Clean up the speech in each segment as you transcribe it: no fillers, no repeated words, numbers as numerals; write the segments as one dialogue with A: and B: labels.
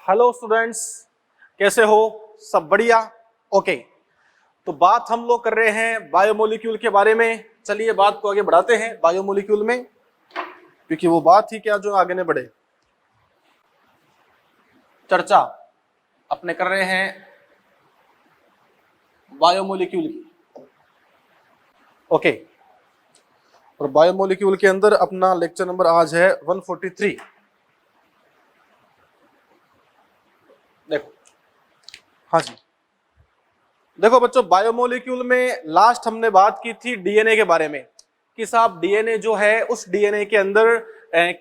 A: Hello students, कैसे हो? सब बढ़िया? ओके। तो बात हम लोग कर रहे हैं बायोमोलिक्यूल के बारे में। चलिए बात को आगे बढ़ाते हैं बायोमोलिक्यूल में, क्योंकि वो बात ही क्या जो आगे न बढ़े। चर्चा अपने कर रहे हैं बायोमोलिक्यूल की। ओके। और बायोमोलिक्यूल के अंदर अपना लेक्चर नंबर आज है 143। देखो, हाँ जी, देखो बच्चों, बायोमोलिक्यूल में लास्ट हमने बात की थी डीएनए के बारे में कि साहब डीएनए जो है उस डीएनए के अंदर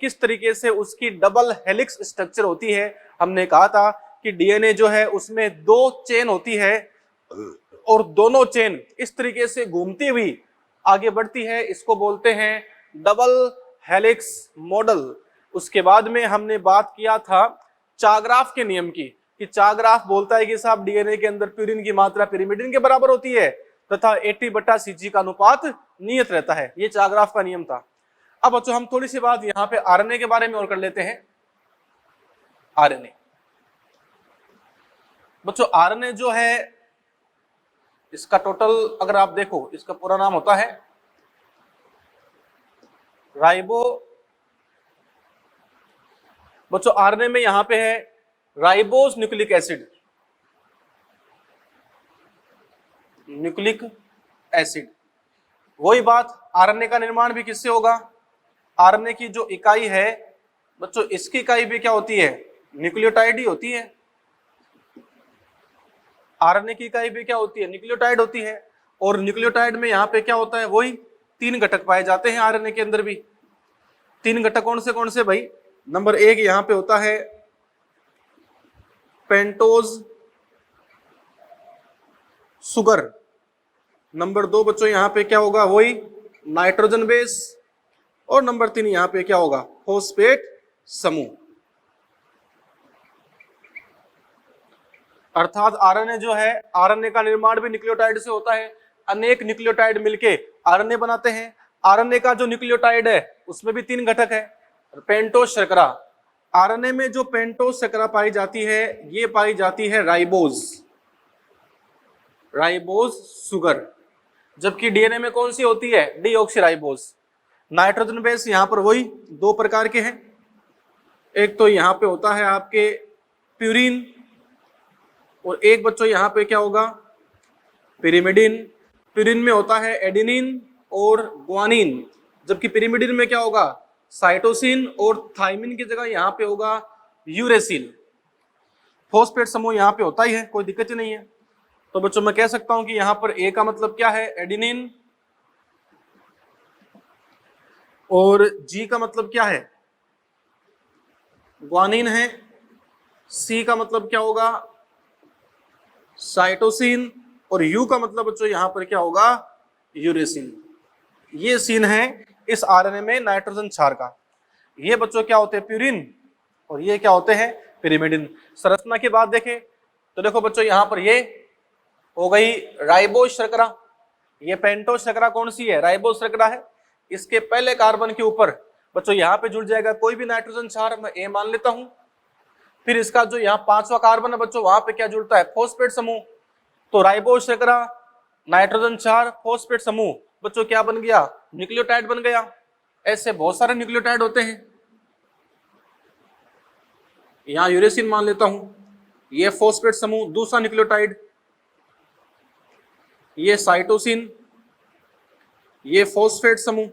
A: किस तरीके से उसकी डबल हेलिक्स स्ट्रक्चर होती है। हमने कहा था कि डीएनए जो है उसमें 2 चेन होती है और दोनों चेन इस तरीके से घूमती हुई आगे बढ़ती है, इसको बोलते हैं डबल हेलिक्स मॉडल। उसके बाद में हमने बात किया था चाग्राफ के नियम की कि चाग्राफ बोलता है कि साहब डीएनए के अंदर प्यूरिन की मात्रा पिरिमिडिन के बराबर होती है तथा 80/cg का अनुपात नियत रहता है। ये चाग्राफ का नियम था। अब बच्चों हम थोड़ी सी बात यहाँ पे आरएनए के बारे में और कर लेते हैं। आरएनए बच्चों, आरएनए जो है इसका टोटल अगर आप देखो, इसका पूरा नाम होता है राइबो। बच्चों आरएनए में यहां पे है ribose nucleic acid. Nucleic acid, वही बात, आरएनए का निर्माण भी किससे होगा? आरएनए की जो इकाई है बच्चों, इसकी इकाई भी क्या होती है? न्यूक्लियोटाइड ही होती है। आरएनए की इकाई भी क्या होती है? न्यूक्लियोटाइड होती है। और न्यूक्लियोटाइड में यहाँ पे क्या होता है? वही 3 घटक पाए जाते हैं आरएनए के अंदर भी। 3 घटक कौन से भाई? नंबर 1 यहाँ पे होता है पेंटोज सुगर। नंबर 2 बच्चों यहाँ पे क्या होगा? वही नाइट्रोजन बेस। और नंबर 3 यहाँ पे क्या होगा? फॉस्फेट समूह। अर्थात आरएनए जो है, आरएनए का निर्माण भी न्यूक्लियोटाइड से होता है। अनेक न्यूक्लियोटाइड मिलके आरएनए बनाते हैं। आरएनए का जो न्यूक्लियोटाइड है उसमें भी 3 घटक है। पेंटोज शर्करा, आरएनए में जो पेंटोज शर्करा पाई जाती है ये पाई जाती है राइबोज, राइबोज सुगर। जबकि डीएनए में कौन सी होती है? डीऑक्सीराइबोज। नाइट्रोजन बेस यहाँ पर वही 2 प्रकार के हैं। एक तो यहाँ पे होता है आपके प्यूरिन, और एक बच्चों यहाँ पे क्या होगा? पिरिमिडिन। प्यूरिन में होता है एडेनिन और ग्वानिन, जबकि पिरिमिडिन में क्या होगा? साइटोसिन, और थाइमिन की जगह यहाँ पे होगा यूरेसिल। फॉस्फेट समूह यहाँ पे होता ही है, कोई दिक्कत ही नहीं है। तो बच्चों मैं कह सकता हूं कि यहाँ पर ए का मतलब क्या है? एडेनिन। और जी का मतलब क्या है? ग्वानिन है। सी का मतलब क्या होगा? साइटोसिन। और यू का मतलब बच्चों यहाँ पर क्या होगा? यूरेसिल। ये सीन है इस आरएनए में नाइट्रोजन क्षार का। ये बच्चों क्या होते हैं? प्यूरिन। और ये क्या होते हैं? पिरिमिडिन। संरचना की बात देखें तो देखो बच्चों, यहाँ पर ये हो गई राइबोज शर्करा। ये पेंटोज शर्करा कौन सी है? राइबोज शर्करा है। इसके पहले कार्बन के ऊपर बच्चों यहाँ पे जुड़ जाएगा कोई भी नाइट्रोजन क्षार, मैं ए मान लेता हूं। फिर इसका जो यहाँ 5वां कार्बन है बच्चों, वहां पे क्या जुड़ता है? फॉस्फेट समूह। तो राइबोज शर्करा, नाइट्रोजन क्षार, फॉस्फेट समूह बच्चों क्या बन गया? न्यूक्लियोटाइड बन गया। ऐसे बहुत सारे न्यूक्लियोटाइड होते हैं। यहाँ यूरेसिन मान लेता हूं, ये फॉस्फेट समूह। दूसरा न्यूक्लियोटाइड ये साइटोसिन, ये फॉस्फेट समूह।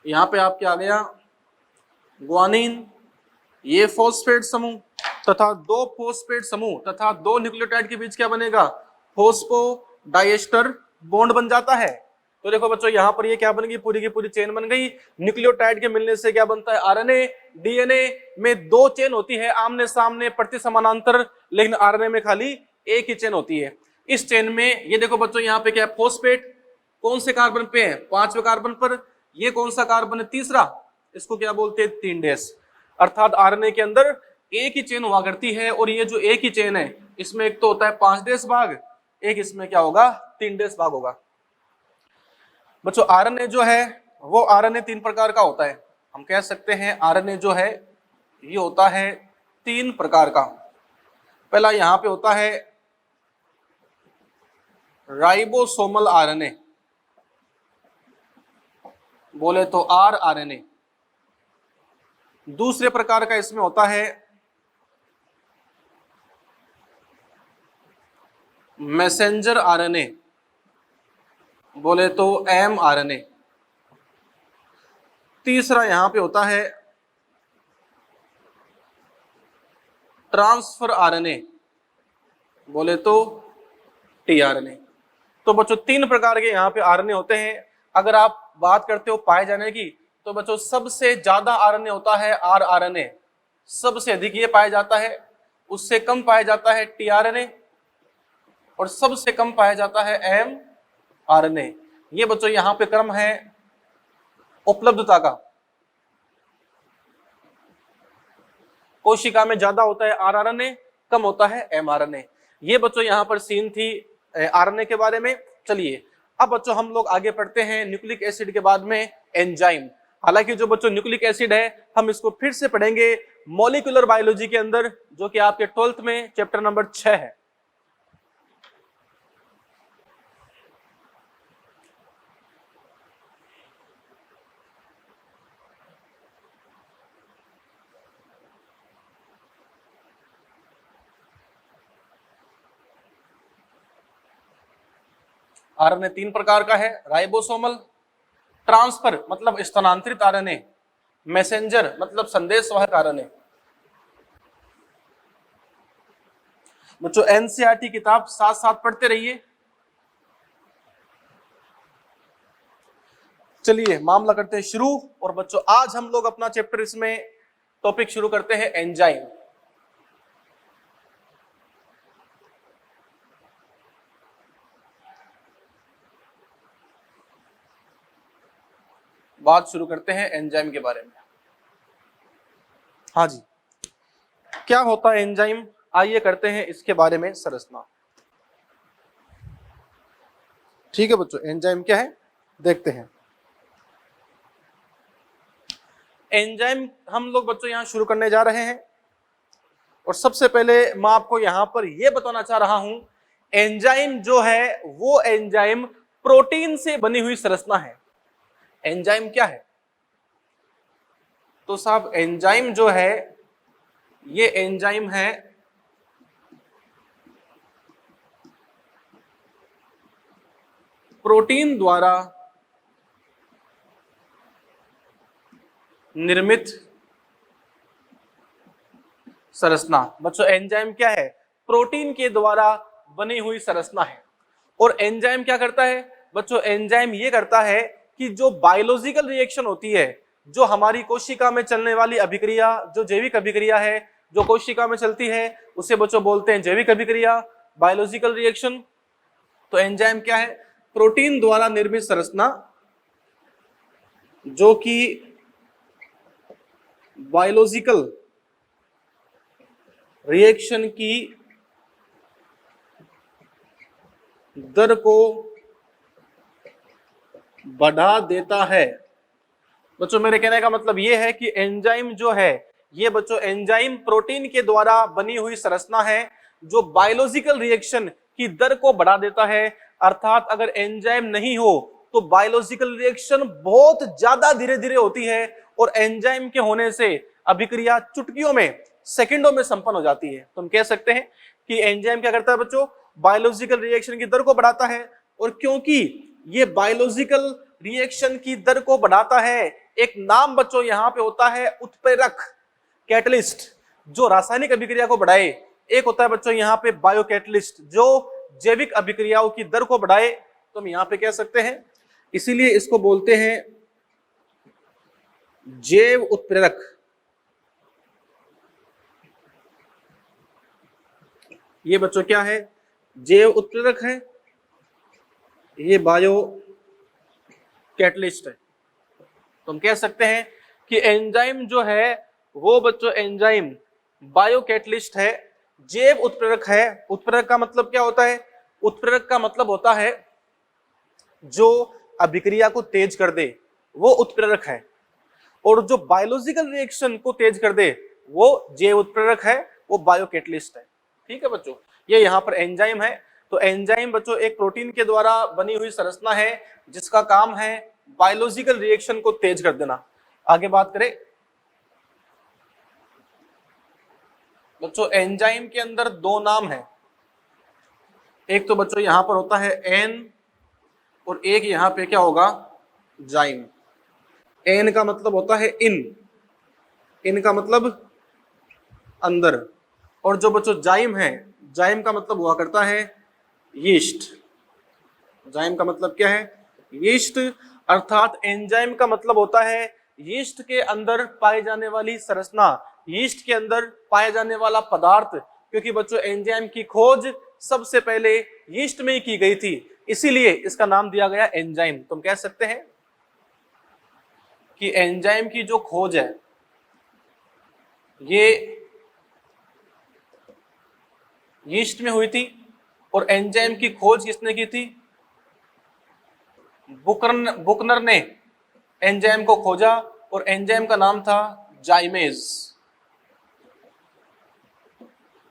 A: यहां पे आप क्या आ गया? ग्वानिन, ये फॉस्फेट समूह तथा 2 फॉस्फेट समूह तथा 2 न्यूक्लियोटाइड के बीच क्या बनेगा? फॉस्फोडाइएस्टर बॉन्ड बन जाता है। तो देखो बच्चों यहाँ पर ये क्या बन गई? पूरी की पूरी चेन बन गई। न्यूक्लियोटाइड के मिलने से क्या बनता है? आरएनए। डीएनए में 2 चेन होती है आमने सामने प्रति समानांतर, लेकिन आरएनए में खाली एक ही चेन होती है। इस चेन में ये देखो बच्चों यहाँ पे क्या है? फॉस्फेट कौन से कार्बन पे है? 5वें कार्बन पर। ये कौन सा कार्बन है? तीसरा। इसको क्या बोलते हैं? 3 डैश। अर्थात आरएनए के अंदर एक ही चेन हुआ करती है, और ये जो एक ही चेन है इसमें एक तो होता है 5 डैश भाग, एक इसमें क्या होगा? 3 डैश भाग होगा। बच्चों आरएनए जो है वो आरएनए 3 प्रकार का होता है। हम कह सकते हैं आरएनए जो है ये होता है 3 प्रकार का। पहला यहां पे होता है राइबोसोमल आरएनए, बोले तो आरआरएनए। दूसरे प्रकार का इसमें होता है मैसेंजर आरएनए, बोले तो एमआरएनए। तीसरा यहां पे होता है ट्रांसफर आरएनए, बोले तो टीआरएनए। तो बच्चों 3 प्रकार के यहाँ पे आरएनए होते हैं। अगर आप बात करते हो पाए जाने की, तो बच्चों सबसे ज्यादा आरएनए होता है आरआरएनए, सबसे अधिक ये पाया जाता है। उससे कम पाया जाता है टीआरएनए और सबसे कम पाया जाता है एमआरएनए। ये बच्चों यहाँ पे क्रम है उपलब्धता का। कोशिका में ज्यादा होता है आरआरएनए, कम होता है एमआरएनए। ये बच्चों यहाँ पर सीन थी आरएनए के बारे में। चलिए अब बच्चों हम लोग आगे पढ़ते हैं न्यूक्लिक एसिड के बाद में एंजाइम। हालांकि जो बच्चों न्यूक्लिक एसिड है हम इसको फिर से पढ़ेंगे मॉलिक्यूलर बायोलॉजी के अंदर, जो कि आपके 12th में चैप्टर नंबर 6 है। आरएनए 3 प्रकार का है, राइबोसोमल, ट्रांसफर मतलब स्थानांतरित आरएनए, मैसेंजर मतलब संदेशवाहक आरएनए। बच्चों एनसीईआरटी किताब साथ साथ पढ़ते रहिए। चलिए मामला करते हैं शुरू। और बच्चों आज हम लोग अपना चैप्टर इसमें टॉपिक शुरू करते हैं एंजाइम। बात शुरू करते हैं एंजाइम के बारे में। हाँ जी, क्या होता है एंजाइम, आइए करते हैं इसके बारे में संरचना। ठीक है बच्चों, एंजाइम क्या है देखते हैं। एंजाइम हम लोग बच्चों यहां शुरू करने जा रहे हैं। और सबसे पहले मैं आपको यहां पर यह बताना चाह रहा हूं, एंजाइम जो है वो एंजाइम प्रोटीन से बनी हुई संरचना है। एंजाइम क्या है? तो साहब एंजाइम जो है ये एंजाइम है प्रोटीन द्वारा निर्मित संरचना। बच्चों एंजाइम क्या है? प्रोटीन के द्वारा बनी हुई संरचना है। और एंजाइम क्या करता है? बच्चों एंजाइम ये करता है कि जो बायोलॉजिकल रिएक्शन होती है, जो हमारी कोशिका में चलने वाली अभिक्रिया, जो जैविक अभिक्रिया है जो कोशिका में चलती है, उसे बच्चों बोलते हैं जैविक अभिक्रिया, बायोलॉजिकल रिएक्शन। तो एंजाइम क्या है? प्रोटीन द्वारा निर्मित संरचना जो कि बायोलॉजिकल रिएक्शन की दर को बढ़ा देता है। बच्चों मेरे कहने का मतलब यह है कि एंजाइम जो है ये बच्चों एंजाइम प्रोटीन के द्वारा बनी हुई संरचना है जो बायोलॉजिकल रिएक्शन की दर को बढ़ा देता है। अर्थात अगर एंजाइम नहीं हो तो बायोलॉजिकल रिएक्शन बहुत ज्यादा धीरे धीरे होती है और एंजाइम के होने से अभिक्रिया चुटकियों में, सेकंडों में संपन्न हो जाती है। तो हम कह सकते हैं कि एंजाइम क्या करता है बच्चों? बायोलॉजिकल रिएक्शन की दर को बढ़ाता है। और क्योंकि ये बायोलॉजिकल रिएक्शन की दर को बढ़ाता है, एक नाम बच्चों यहां पे होता है उत्प्रेरक, कैटलिस्ट, जो रासायनिक अभिक्रिया को बढ़ाए। एक होता है बच्चों यहाँ पे बायो कैटलिस्ट, जो जैविक अभिक्रियाओं की दर को बढ़ाए। तो हम यहां पे कह सकते हैं, इसीलिए इसको बोलते हैं जैव उत्प्रेरक। ये बच्चों क्या है? जैव उत्प्रेरक है, ये बायो कैटलिस्ट है। तो हम कह सकते हैं कि एंजाइम जो है वो बच्चों एंजाइम बायो कैटलिस्ट है, जैव उत्प्रेरक है। उत्प्रेरक का मतलब क्या होता है? उत्प्रेरक का मतलब होता है जो अभिक्रिया को तेज कर दे, वो उत्प्रेरक है। और जो बायोलॉजिकल रिएक्शन को तेज कर दे वो जैव उत्प्रेरक है, वो बायोकैटलिस्ट है। ठीक है बच्चों, ये यहाँ पर एंजाइम है। तो एंजाइम बच्चों एक प्रोटीन के द्वारा बनी हुई संरचना है जिसका काम है बायोलॉजिकल रिएक्शन को तेज कर देना। आगे बात करें बच्चों, एंजाइम के अंदर दो नाम है, एक तो बच्चों यहां पर होता है एन और एक यहां पे क्या होगा, जाइम। एन का मतलब होता है इन का मतलब अंदर, और जो बच्चों जाइम है, जाइम का मतलब हुआ करता है यीस्ट। जाइम का मतलब क्या है, यीस्ट। अर्थात एंजाइम का मतलब होता है यीस्ट के अंदर पाई जाने वाली संरचना, यीस्ट के अंदर पाया जाने वाला पदार्थ। क्योंकि बच्चों एंजाइम की खोज सबसे पहले यीस्ट में ही की गई थी, इसीलिए इसका नाम दिया गया एंजाइम। तुम कह सकते हैं कि एंजाइम की जो खोज है ये यीस्ट में हुई थी, और एंजाइम की खोज किसने की थी, बुकनर ने एंजाइम को खोजा, और एंजाइम का नाम था जाइमेज।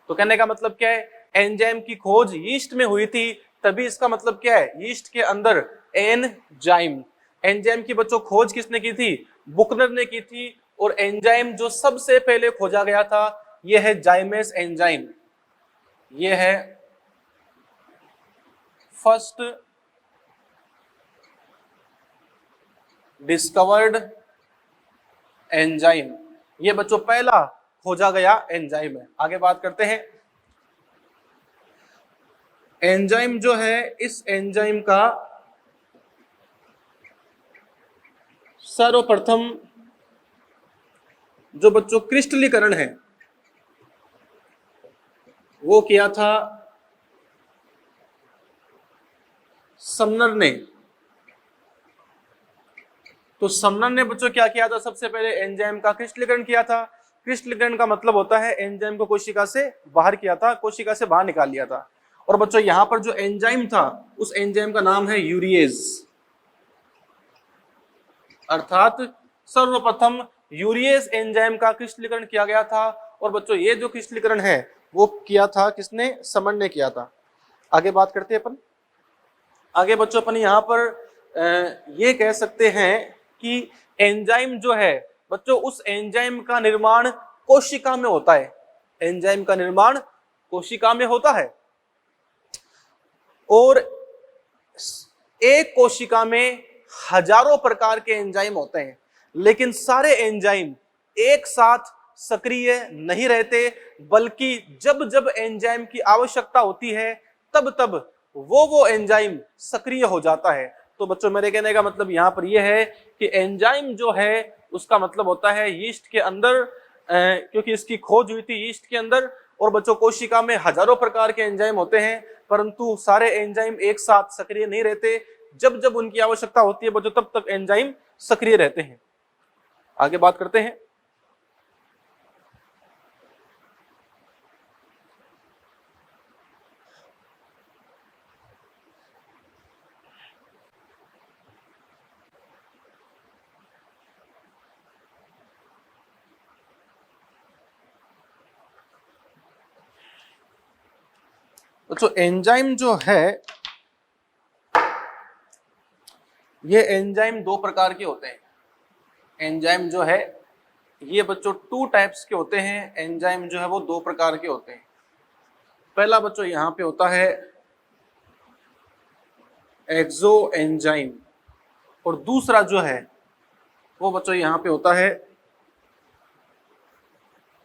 A: तो कहने का मतलब क्या है, एंजाइम की खोज यीस्ट में हुई थी, तभी इसका मतलब क्या है, यीस्ट के अंदर एंजाइम। एंजाइम की बच्चों खोज किसने की थी, बुकनर ने की थी, और एंजाइम जो सबसे पहले खोजा गया था यह है जाइमेज एंजाइम। यह है फर्स्ट डिस्कवर्ड एंजाइम। ये बच्चों पहला खोजा गया एंजाइम है। आगे बात करते हैं, एंजाइम जो है, इस एंजाइम का सर्वप्रथम जो बच्चों क्रिस्टलीकरण है वो किया था समनर ने। तो समनर ने बच्चों क्या किया था, सबसे पहले एंजाइम का क्रिस्टलीकरण किया था। क्रिस्टलीकरण का मतलब होता है एंजाइम को कोशिका से बाहर किया था, कोशिका से बाहर निकाल लिया था। और बच्चों यहां पर जो एंजाइम था उस एंजाइम का नाम है यूरिएज। अर्थात सर्वप्रथम यूरिएज एंजाइम का क्रिस्टलीकरण किया गया था। और बच्चों ये जो क्रिस्टलीकरण है वो किया था किसने, समन ने किया था। आगे बात करते हैं अपन। आगे बच्चों अपन यहाँ पर ये कह सकते हैं कि एंजाइम जो है बच्चों, उस एंजाइम का निर्माण कोशिका में होता है। एंजाइम का निर्माण कोशिका में होता है, और एक कोशिका में हजारों प्रकार के एंजाइम होते हैं, लेकिन सारे एंजाइम एक साथ सक्रिय नहीं रहते, बल्कि जब जब एंजाइम की आवश्यकता होती है तब तब वो एंजाइम सक्रिय हो जाता है। तो बच्चों मेरे कहने का मतलब यहाँ पर यह है कि एंजाइम जो है उसका मतलब होता है यीस्ट के अंदर, क्योंकि इसकी खोज हुई थी यीस्ट के अंदर। और बच्चों कोशिका में हजारों प्रकार के एंजाइम होते हैं, परंतु सारे एंजाइम एक साथ सक्रिय नहीं रहते, जब जब उनकी आवश्यकता होती है बच्चों तब तक एंजाइम सक्रिय रहते हैं। आगे बात करते हैं, बच्चों एंजाइम जो है ये एंजाइम दो प्रकार के होते हैं। एंजाइम जो है ये बच्चों टू टाइप्स के होते हैं। एंजाइम जो है वो दो प्रकार के होते हैं। पहला बच्चों यहाँ पे होता है एक्सो एंजाइम, और दूसरा जो है वो बच्चों यहाँ पे होता है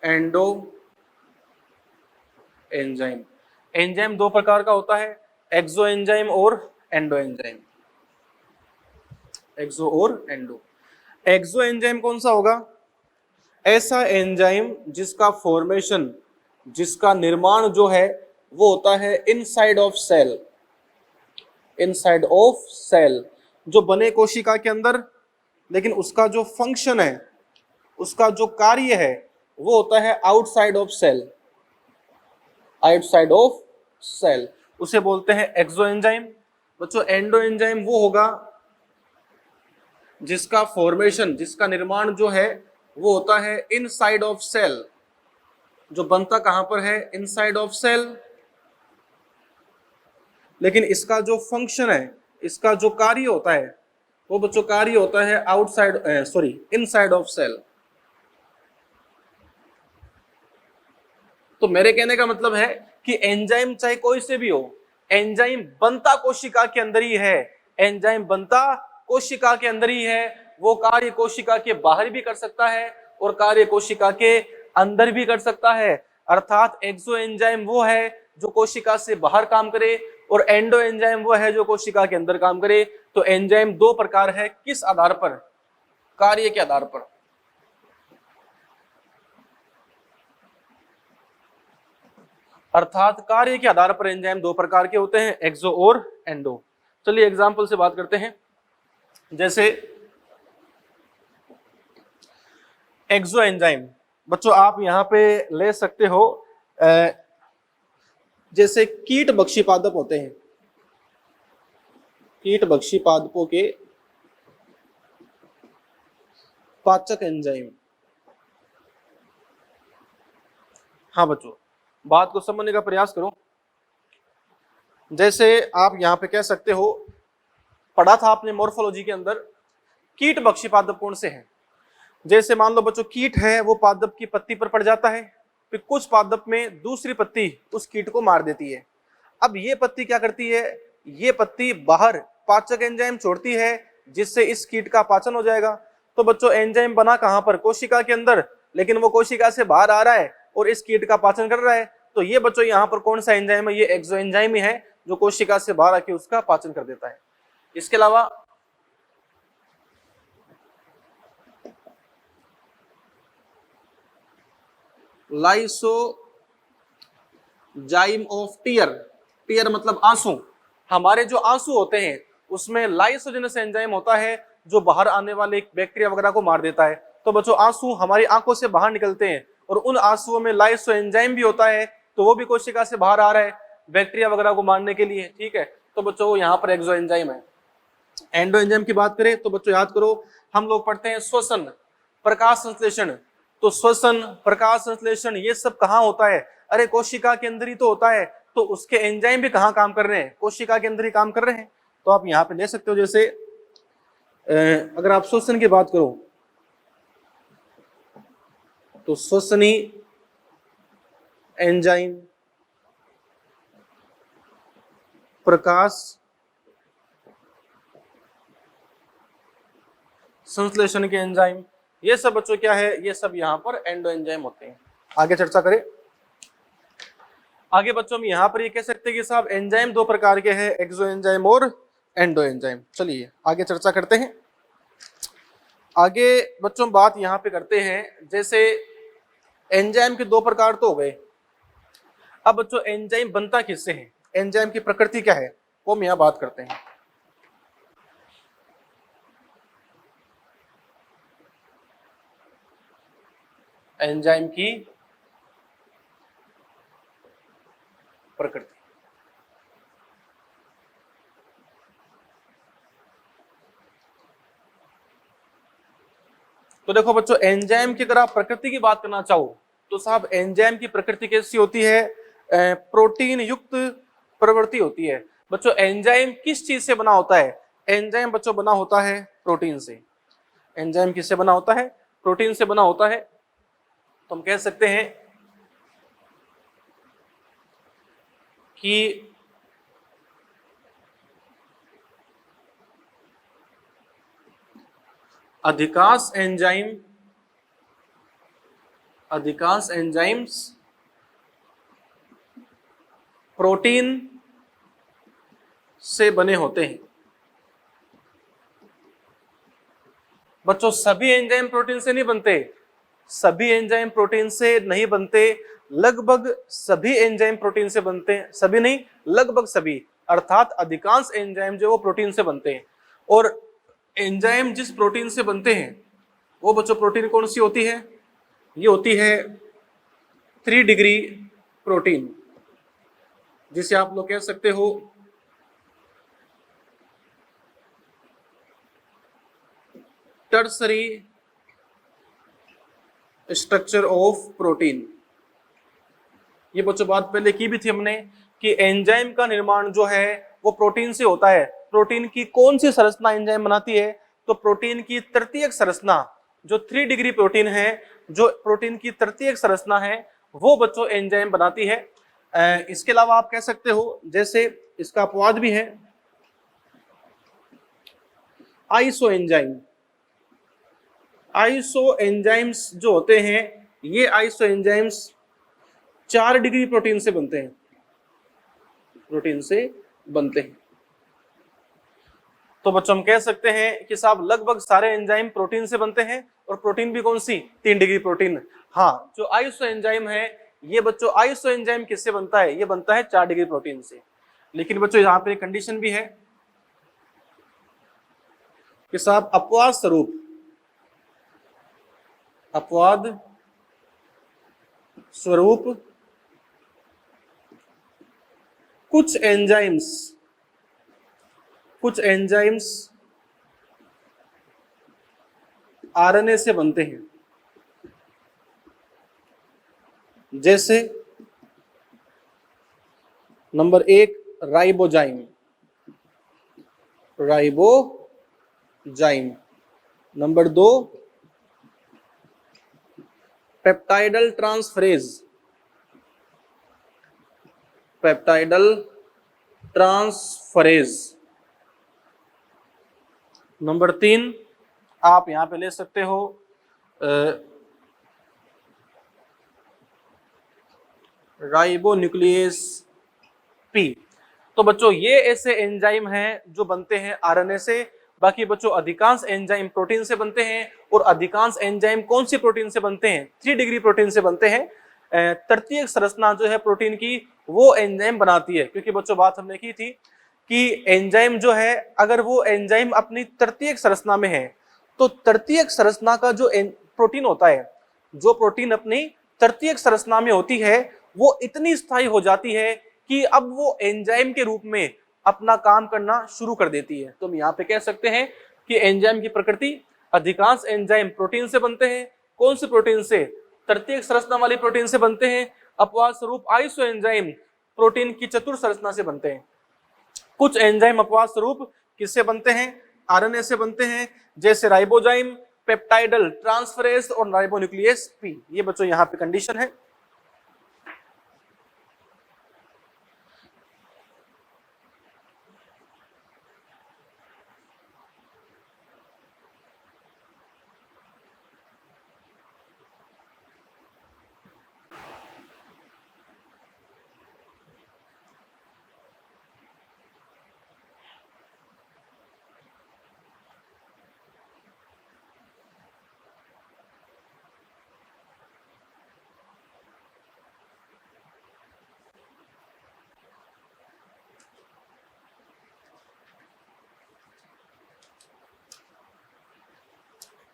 A: एंडो एंजाइम। एंजाइम दो प्रकार का होता है, एक्सो एंजाइम और एंडो एंजाइम। एक्सो और एंडो। एक्सो एंजाइम कौन सा होगा, ऐसा एंजाइम जिसका फॉर्मेशन, जिसका निर्माण जो है वो होता है inside of cell. Inside of cell, जो बने कोशिका के अंदर, लेकिन उसका जो फंक्शन है, उसका जो कार्य है वो होता है outside of cell. Outside of cell उसे बोलते हैं एक्सो एंजाइम। बच्चों एंडो एंजाइम वो होगा जिसका फॉर्मेशन, जिसका निर्माण जो है वो होता है इनसाइड ऑफ सेल। जो बनता कहां पर है, इनसाइड ऑफ सेल, लेकिन इसका जो फंक्शन है, इसका जो कार्य होता है, वो बच्चों कार्य होता है outside, sorry, inside of cell. तो मेरे कहने का मतलब है कि एंजाइम चाहे कोई से भी हो, एंजाइम बनता कोशिका के अंदर ही है, एंजाइम बनता कोशिका के अंदर ही है। वो कार्य कोशिका के बाहर भी कर सकता है और कार्य कोशिका के अंदर भी कर सकता है। अर्थात एक्सो एंजाइम वो है जो कोशिका से बाहर काम करे और एंडो एंजाइम वो है जो कोशिका के अंदर काम करे। तो एंजाइम दो प्रकार है, किस आधार पर, कार्य के आधार पर। अर्थात कार्य के आधार पर एंजाइम दो प्रकार के होते हैं, एक्सो और एंडो। चलिए एग्जाम्पल से बात करते हैं। जैसे एक्सो एंजाइम बच्चों आप यहां पे ले सकते हो, जैसे कीट भक्षी पादप होते हैं, कीट भक्षी पादपों के पाचक एंजाइम। हाँ बच्चों, बात को समझने का प्रयास करो। जैसे आप यहां पे कह सकते हो, पढ़ा था आपने मॉर्फोलॉजी के अंदर, कीट भक्षी पादप कौन से हैं। जैसे मान लो बच्चों, कीट है वो पादप की पत्ती पर पड़ जाता है, फिर कुछ पादप में दूसरी पत्ती उस कीट को मार देती है। अब ये पत्ती क्या करती है, ये पत्ती बाहर पाचक एंजाइम छोड़ती है, जिससे इस कीट का पाचन हो जाएगा। तो बच्चों एंजाइम बना कहां पर, कोशिका के अंदर, लेकिन वो कोशिका से बाहर आ रहा है और इस कीट का पाचन कर रहा है। तो ये बच्चों यहाँ पर कौन सा एंजाइम है, ये एक्सो एंजाइम ही है जो कोशिका से बाहर आके उसका पाचन कर देता है। इसके अलावा लाइसोजाइम ऑफ टीयर, टीयर मतलब आंसू। हमारे जो आंसू होते हैं उसमें लाइसोजेनस एंजाइम होता है जो बाहर आने वाले बैक्टीरिया वगैरह को मार देता है। तो बच्चों आंसू हमारी आंखों से बाहर निकलते हैं और उन आंसुओं में लाइसो एंजाइम भी होता है, तो वो भी कोशिका से बाहर आ रहा है बैक्टीरिया वगैरह को मारने के लिए। ठीक है, तो बच्चों यहाँ पर एक्सो एंजाइम है। एंडो एंजाइम की बात करें तो बच्चों याद करो, हम लोग पढ़ते हैं श्वसन, प्रकाश संश्लेषण। तो श्वसन, प्रकाश संश्लेषण ये सब कहाँ होता है, अरे कोशिका के अंदर ही तो होता है। तो उसके एंजाइम भी कहाँ काम कर रहे हैं, कोशिका के अंदर ही काम कर रहे हैं। तो आप यहाँ पे ले सकते हो, जैसे अगर आप श्वसन की बात करो तो श्वसनी एंजाइम, प्रकाश संश्लेषण के एंजाइम, ये सब बच्चों क्या है, ये सब यहाँ पर एंडो एंजाइम होते हैं। आगे चर्चा करें। आगे बच्चों हम यहाँ पर ये कह सकते हैं कि साहब एंजाइम दो प्रकार के हैं, एक्सो एंजाइम और एंडो एंजाइम। चलिए आगे चर्चा करते हैं। आगे बच्चों बात यहाँ पे करते हैं, जैसे एंजाइम के दो प्रकार तो हो गए। अब बच्चों एंजाइम बनता किससे है, एंजाइम की प्रकृति क्या है, वो हम यहाँ बात करते हैं। एंजाइम की प्रकृति। तो देखो बच्चों, एंजाइम की अगर आप प्रकृति की बात करना चाहो तो साहब एंजाइम की प्रकृति कैसी होती है, प्रोटीन युक्त प्रवृत्ति होती है। बच्चों एंजाइम किस चीज से बना होता है, एंजाइम बच्चों बना होता है प्रोटीन से। एंजाइम किससे बना होता है, प्रोटीन से बना होता है। तो हम कह सकते हैं कि अधिकांश एंजाइम्स प्रोटीन से बने होते हैं। बच्चों सभी एंजाइम प्रोटीन से नहीं बनते, सभी एंजाइम प्रोटीन से नहीं बनते, लगभग सभी एंजाइम प्रोटीन से बनते हैं, सभी नहीं लगभग सभी, अर्थात अधिकांश एंजाइम जो वो प्रोटीन से बनते हैं। और एंजाइम जिस प्रोटीन से बनते हैं वो बच्चों प्रोटीन कौन सी होती है, ये होती है 3 डिग्री प्रोटीन, जिसे आप लोग कह सकते हो टर्सरी स्ट्रक्चर ऑफ प्रोटीन। ये बच्चों बात पहले की भी थी हमने कि एंजाइम का निर्माण जो है वो प्रोटीन से होता है। प्रोटीन की कौन सी संरचना एंजाइम बनाती है? तो प्रोटीन की तृतीयक संरचना, जो 3 डिग्री प्रोटीन है, जो प्रोटीन की तृतीयक संरचना है, वो बच्चों एंजाइम बनाती है। इसके अलावा आप कह सकते हो, जैसे इसका अपवाद भी है, आइसो एंजाइम। आइसो एंजाइम्स जो होते हैं, ये आइसो एंजाइम्स 4 डिग्री प्रोटीन से बनते हैं, प्रोटीन से बनते हैं। तो बच्चों हम कह सकते हैं कि साहब लगभग सारे एंजाइम प्रोटीन से बनते हैं, और प्रोटीन भी कौन सी? 3 डिग्री प्रोटीन। हाँ, जो आइसो एंजाइम है, ये बच्चों आइसो एंजाइम किससे बनता है? ये बनता है 4 डिग्री प्रोटीन से। लेकिन बच्चों यहाँ पे कंडीशन भी है कि साहब अपवाद स्वरूप, अपवाद स्वरूप कुछ एंजाइम्स आरएनए से बनते हैं। जैसे number 1 ribozyme, number 2 peptidyl transferase, number 3 आप यहां पे ले सकते हो राइबोन्यूक्लियेज पी। तो बच्चों ये ऐसे एंजाइम हैं जो बनते हैं आरएनए से। बाकी बच्चों अधिकांश एंजाइम प्रोटीन से बनते हैं, और अधिकांश एंजाइम कौन सी प्रोटीन से बनते हैं? 3 डिग्री प्रोटीन से बनते हैं। तृतीयक संरचना जो है प्रोटीन की, वो एंजाइम बनाती है। क्योंकि बच्चों बात हमने की थी कि एंजाइम जो है, अगर वो एंजाइम अपनी तृतीयक संरचना में है, तो तृतीयक संरचना का जो प्रोटीन होता है, जो प्रोटीन अपनी तृतीयक संरचना में होती है, वो इतनी स्थायी हो जाती है कि अब वो एंजाइम के रूप में अपना काम करना शुरू कर देती है। तो हम यहाँ पे कह सकते हैं कि एंजाइम की प्रकृति, अधिकांश एंजाइम प्रोटीन से बनते हैं। कौन से प्रोटीन से? तृतीयक संरचना वाली प्रोटीन से बनते हैं। अपवाद स्वरूप आइसो एंजाइम प्रोटीन की चतुर्थ संरचना से बनते हैं। कुछ एंजाइम अपवाद स्वरूप किससे बनते हैं? आरएनए से बनते हैं, जैसे राइबोजाइम, पेप्टाइडल ट्रांसफरेज और राइबोन्यूक्लियेज पी। ये बच्चों यहाँ पे कंडीशन है।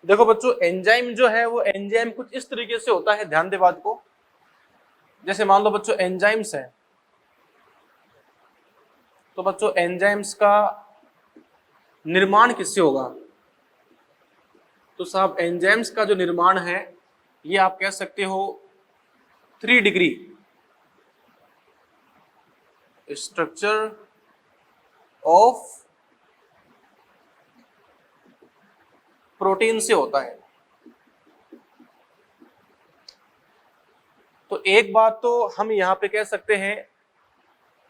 A: देखो बच्चों, एंजाइम जो है वो एंजाइम कुछ इस तरीके से होता है, ध्यान दे बात को। जैसे मान लो बच्चों एंजाइम्स है, तो बच्चों एंजाइम्स का निर्माण किससे होगा? तो साहब एंजाइम्स का जो निर्माण है, ये आप कह सकते हो 3 डिग्री स्ट्रक्चर ऑफ प्रोटीन से होता है। तो एक बात तो हम यहां पे कह सकते हैं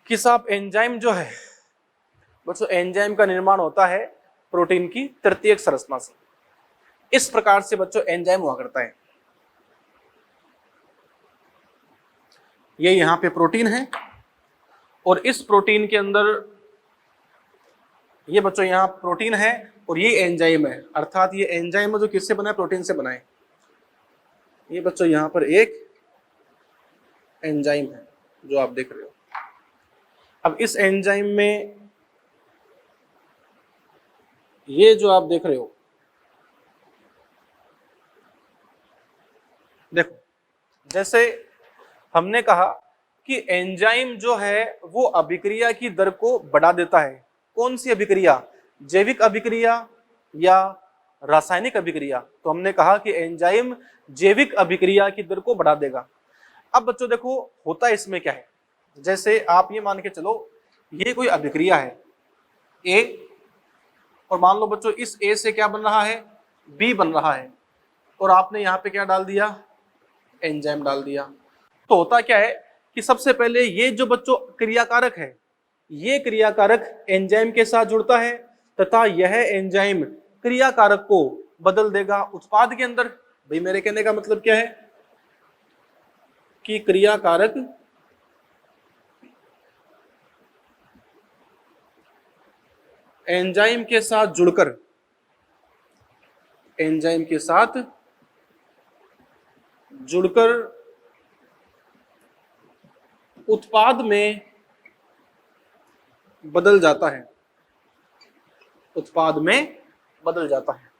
A: कि साहब एंजाइम जो है बच्चों, एंजाइम का निर्माण होता है प्रोटीन की तृतीयक संरचना से। इस प्रकार से बच्चों एंजाइम हुआ करता है। ये यहां पे प्रोटीन है, और इस प्रोटीन के अंदर ये बच्चों यहां प्रोटीन है, और ये एंजाइम है। अर्थात ये एंजाइम जो किससे बना है? प्रोटीन से बना है। ये बच्चों यहां पर एक एंजाइम है जो आप देख रहे हो। अब इस एंजाइम में ये जो आप देख रहे हो, देखो जैसे हमने कहा कि एंजाइम जो है वो अभिक्रिया की दर को बढ़ा देता है। कौन सी अभिक्रिया? जैविक अभिक्रिया या रासायनिक अभिक्रिया? तो हमने कहा कि एंजाइम जैविक अभिक्रिया की दर को बढ़ा देगा। अब बच्चों देखो होता है इसमें क्या है, जैसे आप ये मान के चलो ये कोई अभिक्रिया है ए, और मान लो बच्चों इस ए से क्या बन रहा है, बी बन रहा है, और आपने यहाँ पे क्या डाल दिया, एंजाइम डाल दिया। तो होता क्या है कि सबसे पहले ये जो बच्चों क्रियाकारक है, ये क्रियाकारक एंजाइम के साथ जुड़ता है तथा यह एंजाइम क्रियाकारक को बदल देगा उत्पाद के अंदर। भाई मेरे कहने का मतलब क्या है कि क्रियाकारक एंजाइम के साथ जुड़कर उत्पाद में बदल जाता है,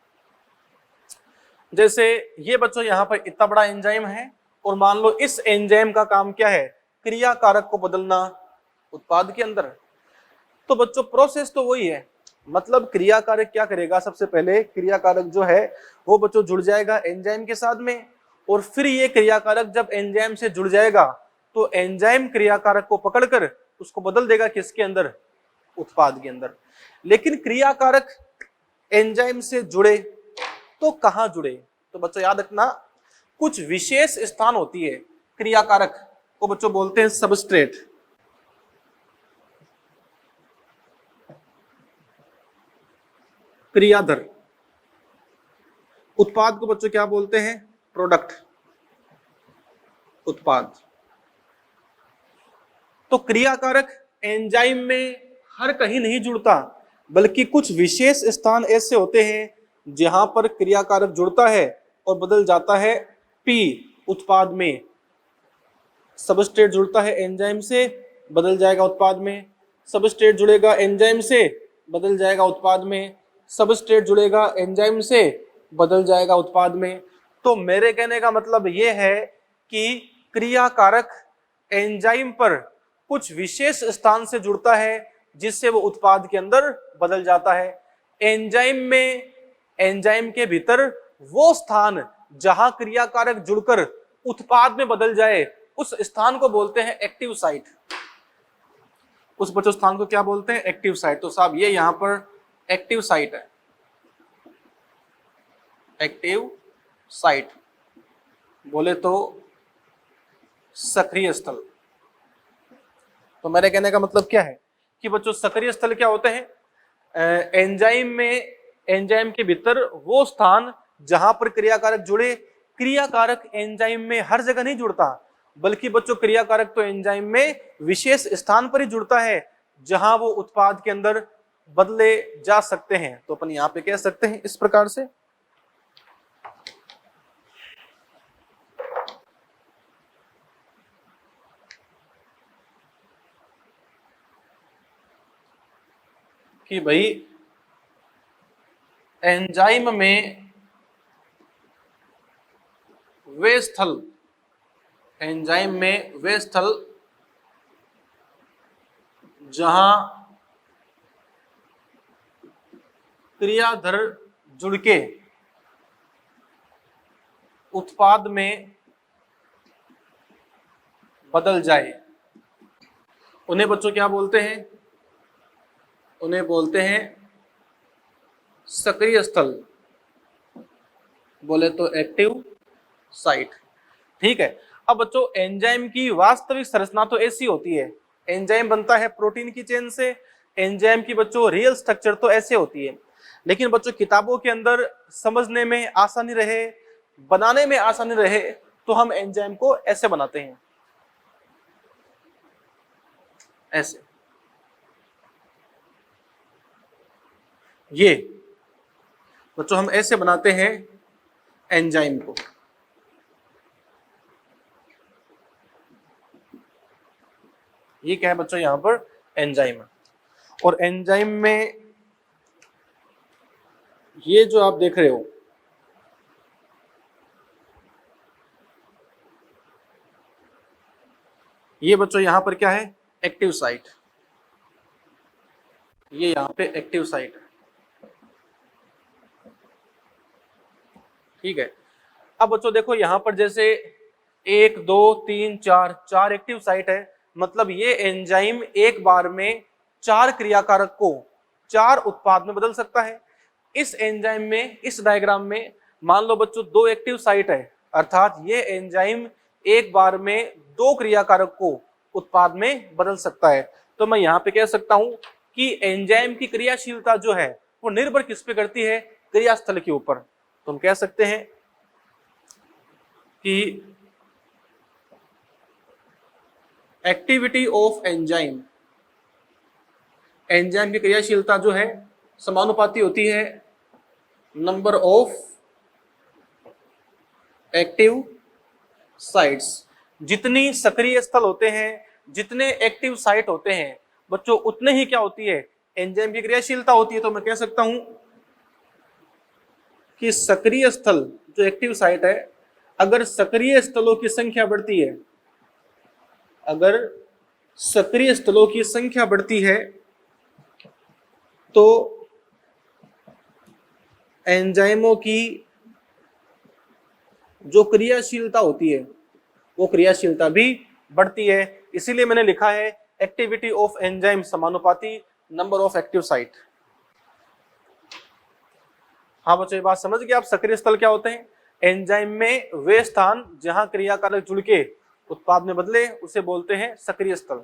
A: जैसे ये बच्चों यहां पर इतना बड़ा एंजाइम है और मान लो इस एंजाइम का काम क्या है, क्रियाकारक को बदलना उत्पाद के अंदर। तो बच्चों प्रोसेस तो वही है, मतलब क्रियाकारक क्या करेगा, सबसे पहले क्रियाकारक जो है वो बच्चों जुड़ जाएगा एंजाइम के साथ में, और फिर ये क्रियाकारक जब एंजाइम से जुड़ जाएगा तो एंजाइम क्रियाकारक को पकड़कर उसको बदल देगा किसके अंदर, उत्पाद के अंदर। लेकिन क्रियाकारक एंजाइम से जुड़े तो कहां जुड़े, तो बच्चों याद रखना कुछ विशेष स्थान होती है, क्रियाकारक को बच्चों बोलते हैं सबस्ट्रेट, क्रियाधर। उत्पाद को बच्चों क्या बोलते हैं, प्रोडक्ट, उत्पाद। तो क्रियाकारक एंजाइम में हर कहीं नहीं जुड़ता, बल्कि कुछ विशेष स्थान ऐसे होते हैं जहां पर क्रियाकारक जुड़ता है और बदल जाता है पी उत्पाद में। सबस्ट्रेट जुड़ता है एंजाइम से, बदल जाएगा उत्पाद में, सबस्ट्रेट जुड़ेगा एंजाइम से, बदल जाएगा उत्पाद में, सबस्ट्रेट जुड़ेगा एंजाइम से, बदल जाएगा उत्पाद में। तो मेरे कहने का मतलब यह है कि क्रियाकारक एंजाइम पर कुछ विशेष स्थान से जुड़ता है जिससे वो उत्पाद के अंदर बदल जाता है। एंजाइम में, एंजाइम के भीतर वो स्थान जहां क्रियाकारक जुड़कर उत्पाद में बदल जाए उस स्थान को बोलते हैं एक्टिव साइट। उस बच्चों स्थान को क्या बोलते हैं, एक्टिव साइट। तो साहब ये यहां पर एक्टिव साइट है, एक्टिव साइट बोले तो सक्रिय स्थल। तो मेरे कहने का मतलब क्या है कि बच्चों सक्रिय स्थल क्या होते हैं, एंजाइम में, एंजाइम के भीतर वो स्थान जहां पर क्रियाकारक जुड़े। क्रियाकारक एंजाइम में हर जगह नहीं जुड़ता, बल्कि बच्चों क्रियाकारक तो एंजाइम में विशेष स्थान पर ही जुड़ता है जहां वो उत्पाद के अंदर बदले जा सकते हैं। तो अपन यहां पे कह सकते हैं इस प्रकार से, कि भाई एंजाइम में वे स्थल, एंजाइम में वे स्थल जहां क्रियाधर जुड़ के उत्पाद में बदल जाए, उन्हें बच्चों क्या बोलते हैं, उन्हें बोलते हैं सक्रिय स्थल, बोले तो एक्टिव साइट। ठीक है। अब बच्चों एंजाइम की वास्तविक संरचना तो ऐसी होती है, एंजाइम बनता है प्रोटीन की चेन से, एंजाइम की बच्चों रियल स्ट्रक्चर तो ऐसे होती है। लेकिन बच्चों किताबों के अंदर समझने में आसानी रहे, बनाने में आसानी रहे, तो हम एंजाइम को ऐसे बनाते हैं, ऐसे। ये बच्चों हम ऐसे बनाते हैं एंजाइम को। ये क्या है बच्चों, यहां पर एंजाइम है। और एंजाइम में ये जो आप देख रहे हो, ये बच्चों यहां पर क्या है, एक्टिव साइट। ये यहां पे एक्टिव साइट है। ठीक है। अब बच्चों देखो यहां पर जैसे 1 2 3 4, 4 एक्टिव साइट है। मतलब ये एंजाइम एक बार में 4 क्रियाकारक को 4 उत्पाद में बदल सकता है। इस एंजाइम में, इस डायग्राम में मान लो बच्चों 2 एक्टिव साइट है, अर्थात ये एंजाइम एक बार में 2 क्रियाकारक को उत्पाद में बदल सकता है। तो मैं यहाँ पे कह सकता हूं कि एंजाइम की क्रियाशीलता जो है वो निर्भर किस पे करती है, क्रियास्थल के ऊपर। तो हम कह सकते हैं कि एक्टिविटी ऑफ एंजाइम, एंजाइम की क्रियाशीलता जो है समानुपाती होती है नंबर ऑफ एक्टिव साइट्स। जितनी सक्रिय स्थल होते हैं, जितने एक्टिव साइट होते हैं बच्चों, उतने ही क्या होती है, एंजाइम की क्रियाशीलता होती है। तो मैं कह सकता हूं कि सक्रिय स्थल जो एक्टिव साइट है, अगर सक्रिय स्थलों की संख्या बढ़ती है, अगर सक्रिय स्थलों की संख्या बढ़ती है तो एंजाइमों की जो क्रियाशीलता होती है वो क्रियाशीलता भी बढ़ती है। इसीलिए मैंने लिखा है एक्टिविटी ऑफ एंजाइम समानुपाती नंबर ऑफ एक्टिव साइट। हाँ बच्चों, ये बात समझ गए आप। सक्रिय स्थल क्या होते हैं, एंजाइम में वे स्थान जहां क्रियाकारक जुड़ के उत्पाद में बदले उसे बोलते हैं सक्रिय स्थल।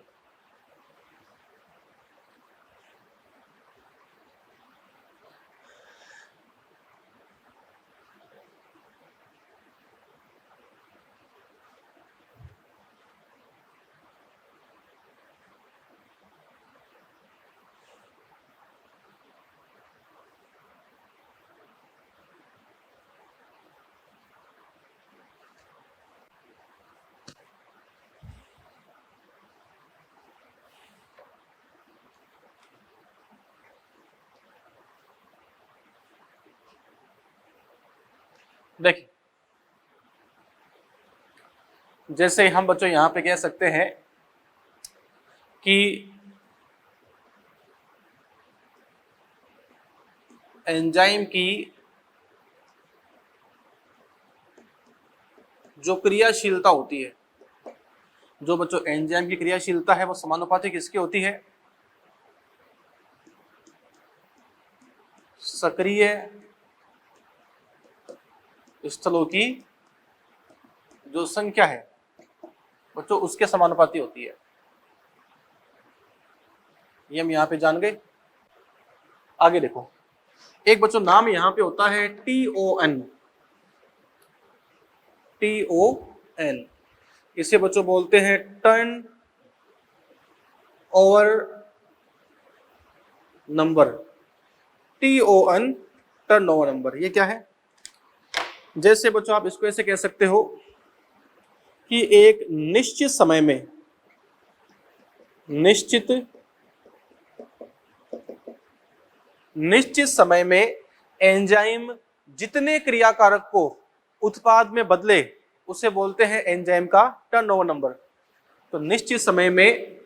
A: देखिए, जैसे हम बच्चों यहां पे कह सकते हैं कि एंजाइम की जो क्रियाशीलता होती है, जो बच्चों एंजाइम की क्रियाशीलता है वो समानुपाती किसकी होती है, सक्रिय स्थलों की जो संख्या है बच्चों उसके समानुपाती होती है। ये हम यहां पे जान गए। आगे देखो, एक बच्चों नाम यहां पे होता है TON, TON, इसे बच्चों बोलते हैं turn over number. TON turn over number, ये क्या है, जैसे बच्चों आप इसको ऐसे कह सकते हो कि एक निश्चित समय में, निश्चित समय में एंजाइम जितने क्रियाकारक को उत्पाद में बदले उसे बोलते हैं एंजाइम का टर्नओवर नंबर। तो निश्चित समय में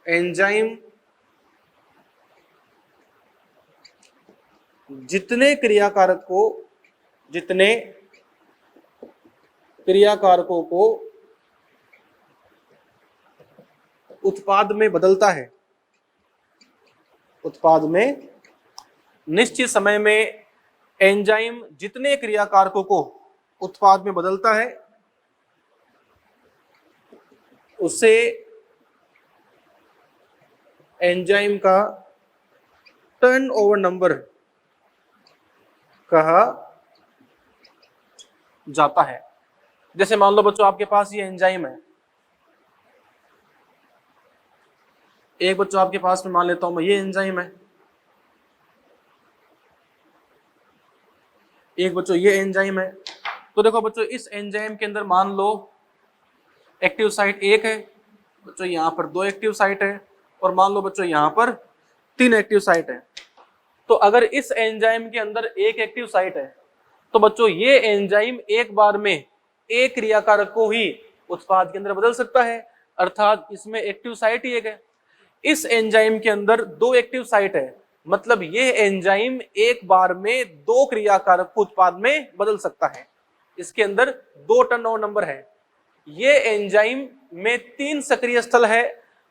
A: एंजाइम जितने क्रियाकारकों को उत्पाद में बदलता है, उत्पाद में निश्चित समय में एंजाइम जितने क्रियाकारकों को उत्पाद में बदलता है उसे एंजाइम का टर्नओवर नंबर कहा जाता है। जैसे मान लो बच्चों आपके पास ये एंजाइम है, एक बच्चों आपके पास में मान लेता हूं मैं ये एंजाइम है, एक बच्चों ये एंजाइम है। तो देखो बच्चों इस एंजाइम के अंदर मान लो एक्टिव साइट 1 है बच्चों, यहां पर 2 एक्टिव साइट है, और मान लो बच्चों यहां पर 3 एक्टिव साइट है। तो अगर इस एंजाइम के अंदर 1 एक्टिव साइट है तो बच्चों ये एंजाइम एक बार में एक क्रियाकारक को ही उत्पाद के अंदर बदल सकता है, अर्थात इसमें एक्टिव साइट ही एक है। इस एंजाइम के अंदर दो एक्टिव साइट है, मतलब ये एंजाइम एक बार में दो क्रियाकारक को उत्पाद में बदल सकता है। इसके अंदर दो टर्नओवर नंबर है। ये एंजाइम में 3 सक्रिय स्थल है,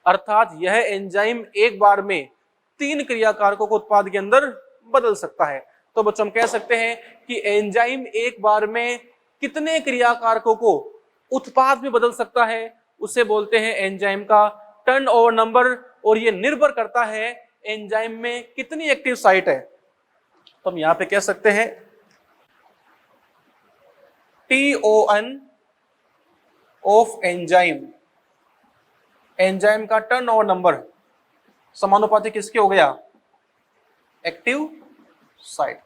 A: अर्थात यह एंजाइम एक बार में 3 क्रियाकारकों को उत्पाद के अंदर बदल सकता है। तो बच्चों हम कह सकते हैं कि एंजाइम एक बार में कितने क्रियाकारकों को उत्पाद में बदल सकता है, उसे बोलते हैं एंजाइम का टर्नओवर नंबर, और ये निर्भर करता है एंजाइम में कितनी एक्टिव साइट है। तो हम यहां पे कह सकते हैं TON ऑफ एंजाइम, एंजाइम का टर्नओवर नंबर समानुपाती किसके हो गया, एक्टिव साइट।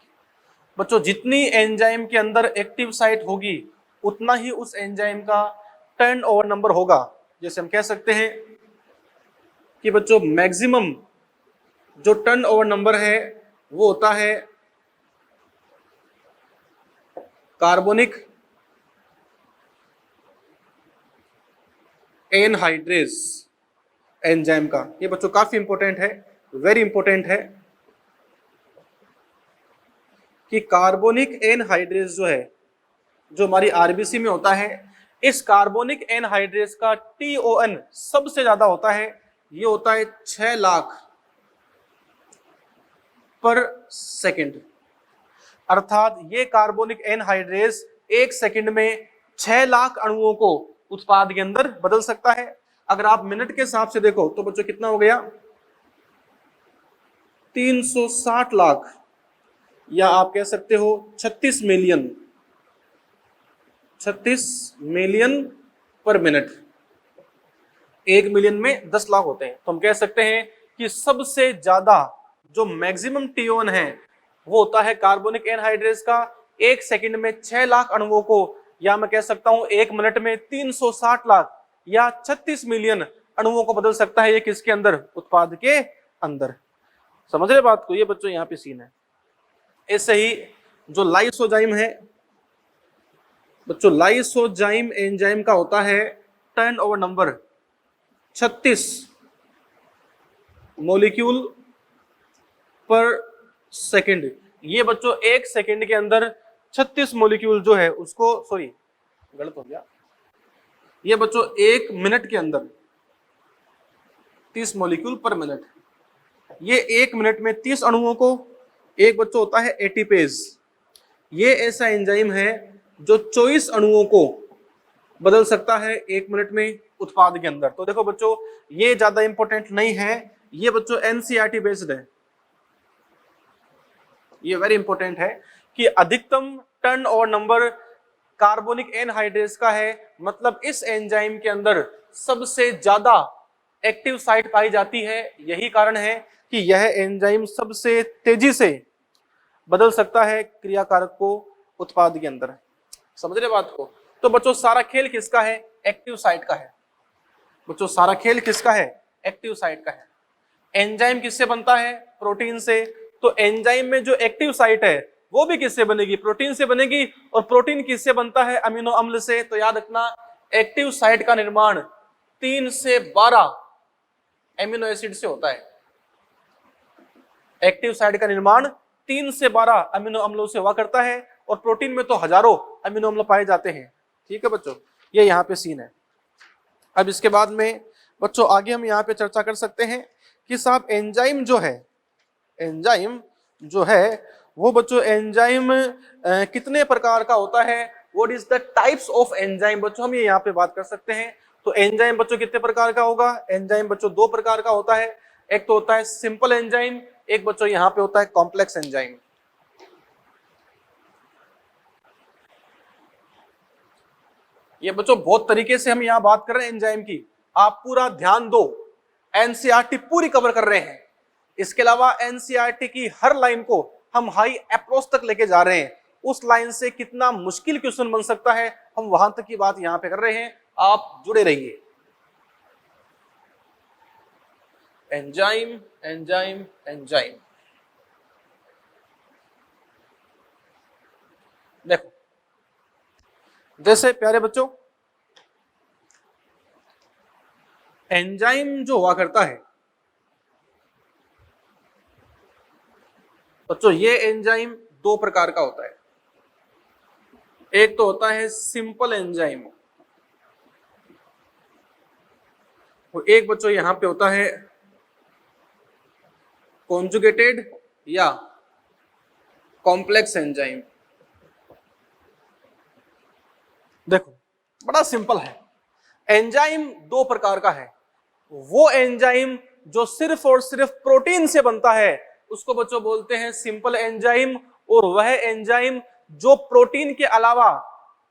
A: बच्चों जितनी एंजाइम के अंदर एक्टिव साइट होगी उतना ही उस एंजाइम का टर्नओवर नंबर होगा। जैसे हम कह सकते हैं कि बच्चों मैक्सिमम जो टर्नओवर नंबर है वो होता है कार्बोनिक एनहाइड्रेस एंजाइम का। ये बच्चों काफी इंपॉर्टेंट है, वेरी इंपॉर्टेंट है कि कार्बोनिक एनहाइड्रेस जो है, जो हमारी आरबीसी में होता है, इस कार्बोनिक एनहाइड्रेस का TON सबसे ज्यादा होता है। ये होता है 6 लाख पर सेकंड, अर्थात ये कार्बोनिक एनहाइड्रेस एक सेकंड में 6 लाख अणुओं को उत्पाद के अंदर बदल सकता है। अगर आप मिनट के हिसाब से देखो तो बच्चों कितना हो गया, 360 लाख, या आप कह सकते हो 36 मिलियन, 36 मिलियन पर मिनट। 1 मिलियन में 10 लाख होते हैं। तो हम कह सकते हैं कि सबसे ज्यादा जो मैक्सिमम TON है वो होता है कार्बोनिक एनहाइड्रेस का। एक सेकंड में 6 लाख अणुओं को, या मैं कह सकता हूं 1 मिनट में 360 लाख या 36 मिलियन अणुओं को बदल सकता है। ये किसके अंदर, उत्पाद के अंदर। समझ रहे बात को, ये बच्चों यहाँ पे सीन है। ऐसे ही जो लाइसोजाइम है बच्चों, लाइसोजाइम एंजाइम का होता है टर्नओवर नंबर 36 मॉलिक्यूल पर सेकंड। ये बच्चों एक सेकंड के अंदर 36 मॉलिक्यूल जो है उसको, सॉरी गलत हो गया, ये बच्चों 1 मिनट के अंदर 30 मॉलिक्यूल पर मिनट। ये 1 मिनट में 30 अणुओं को, एक बच्चों होता है एटीपेज, ये ऐसा एंजाइम है जो 24 अणुओं को बदल सकता है 1 मिनट में उत्पाद के अंदर। तो देखो बच्चों ये ज्यादा इंपॉर्टेंट नहीं है, ये बच्चों एनसीईआरटी बेस्ड है। ये वेरी इंपॉर्टेंट है कि अधिकतम टर्नओवर नंबर कार्बोनिक एनहाइड्रेस का है, मतलब इस एंजाइम के अंदर सबसे ज्यादा एक्टिव साइट पाई जाती है। यही कारण है कि यह एंजाइम सबसे तेजी से बदल सकता है क्रियाकारक को उत्पाद के अंदर। समझ रहे बात को। तो बच्चों सारा खेल किसका है, एक्टिव साइट का है। बच्चों सारा खेल किसका है, एक्टिव साइट का है। एंजाइम किससे बनता है, प्रोटीन से। तो एंजाइम में जो एक्टिव साइट है वो भी किससे बनेगी, प्रोटीन से बनेगी। और प्रोटीन किससे बनता है, अमीनो अम्ल से। तो याद रखना एक्टिव साइट का निर्माण 3 से 12 एमिनो एसिड से होता है। एक्टिव साइट का निर्माण 3 से 12 अमीनो अम्लों से हुआ करता है, और प्रोटीन में तो हजारों अमीनो अम्ल पाए जाते हैं। ठीक है बच्चों, ये यहाँ पे सीन है। अब इसके बाद में बच्चों आगे हम यहाँ पे चर्चा कर सकते हैं कि साहब एंजाइम जो है, एंजाइम जो है वो बच्चों एंजाइम कितने प्रकार का होता है, what is the types of enzyme. बच्चों हम ये यहाँ पे बात कर सकते हैं। तो एंजाइम बच्चों कितने प्रकार का होगा, एंजाइम बच्चों 2 प्रकार का होता है। एक तो होता है सिंपल एंजाइम, एक बच्चों यहाँ पे होता है कॉम्प्लेक्स एंजाइम। ये बच्चों बहुत तरीके से हम यहाँ बात कर रहे हैं एंजाइम की, आप पूरा ध्यान दो। एनसीईआरटी पूरी कवर कर रहे हैं। इसके अलावा एनसीईआरटी की हर लाइन को हम हाई अप्रोच तक लेके जा रहे हैं। उस लाइन से कितना मुश्किल क्वेश्चन बन सकता है, हम वहां तक की बात यहां पे कर रहे हैं। आप जुड़े रहिए। एंजाइम एंजाइम एंजाइम, देखो जैसे प्यारे बच्चों एंजाइम जो हुआ करता है बच्चों ये एंजाइम दो प्रकार का होता है। एक तो होता है सिंपल एंजाइम, और एक बच्चों यहां पे होता है कॉन्जुगेटेड या कॉम्प्लेक्स एंजाइम। देखो बड़ा सिंपल है, एंजाइम दो प्रकार का है। वो एंजाइम जो सिर्फ और सिर्फ प्रोटीन से बनता है उसको बच्चों बोलते हैं सिंपल एंजाइम, और वह एंजाइम जो प्रोटीन के अलावा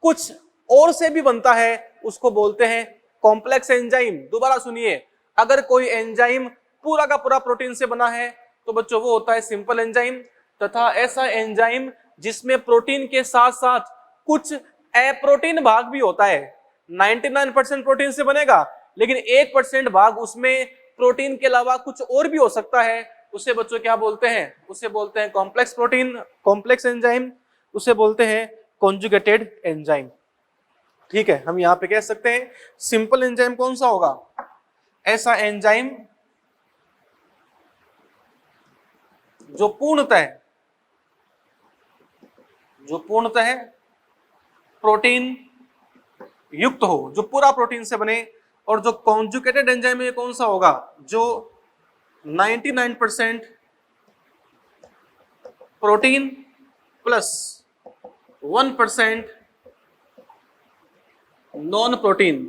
A: कुछ और से भी बनता है उसको बोलते हैं कॉम्प्लेक्स एंजाइम। दोबारा सुनिए, अगर कोई एंजाइम पूरा का पूरा प्रोटीन से बना है तो बच्चों वो होता है सिंपल एंजाइम, तथा ऐसा एंजाइम जिसमें प्रोटीन के साथ साथ कुछ अप्रोटीन भाग भी होता है। 99% प्रोटीन से बनेगा लेकिन 1% भाग उसमें प्रोटीन के अलावा कुछ और भी हो सकता है, उसे बच्चों क्या बोलते हैं? उसे बोलते हैं कॉम्प्लेक्स प्रोटीन, कॉम्प्लेक्स एंजाइम, उसे बोलते हैं कॉन्जुगेटेड एंजाइम। ठीक है, हम यहां पे कह सकते हैं सिंपल एंजाइम कौन सा होगा? ऐसा एंजाइम जो पूर्णतः प्रोटीन युक्त हो, जो पूरा प्रोटीन से बने। और जो कॉन्जुगेटेड एंजाइम है कौन सा होगा? जो 99% protein plus 1% non protein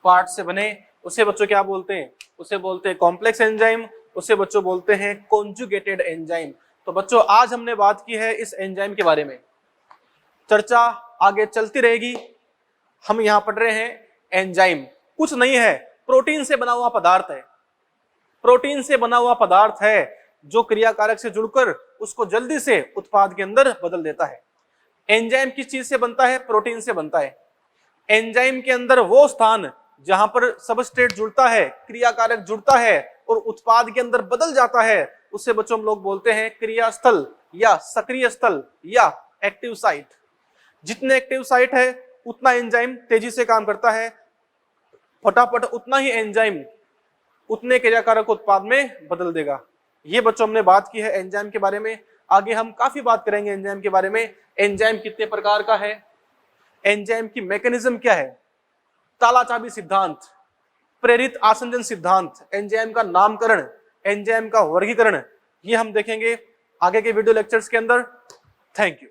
A: part से बने, उसे बच्चों क्या बोलते हैं? उसे बोलते हैं कॉम्प्लेक्स एंजाइम, उसे बच्चों बोलते हैं कॉन्जुगेटेड एंजाइम। तो बच्चों आज हमने बात की है इस एंजाइम के बारे में, चर्चा आगे चलती रहेगी। हम यहां पढ़ रहे हैं एंजाइम कुछ नहीं है, प्रोटीन से बना हुआ पदार्थ है। प्रोटीन से बना हुआ पदार्थ है जो क्रियाकारक से जुड़कर उसको जल्दी से उत्पाद के अंदर बदल देता है। एंजाइम किस चीज से बनता है? प्रोटीन से बनता है। एंजाइम के अंदर वो स्थान जहां पर सबस्ट्रेट जुड़ता है, क्रियाकारक जुड़ता है और उत्पाद के अंदर बदल जाता है, उससे बच्चों हम लोग बोलते हैं क्रियास्थल या सक्रिय स्थल या एक्टिव साइट। जितने एक्टिव साइट है उतना एंजाइम तेजी से काम करता है, फटाफट उतना ही एंजाइम उतने क्रियाकारक उत्पाद में बदल देगा। ये बच्चों हमने बात की है एंजाइम के बारे में। आगे हम काफी बात करेंगे एंजाइम के बारे में। एंजाइम कितने प्रकार का है, एंजाइम की मैकेनिज्म क्या है, ताला चाबी सिद्धांत, प्रेरित आसंजन सिद्धांत, एंजाइम का नामकरण, एंजाइम का वर्गीकरण, ये हम देखेंगे आगे के वीडियो लेक्चर्स के अंदर। Thank you.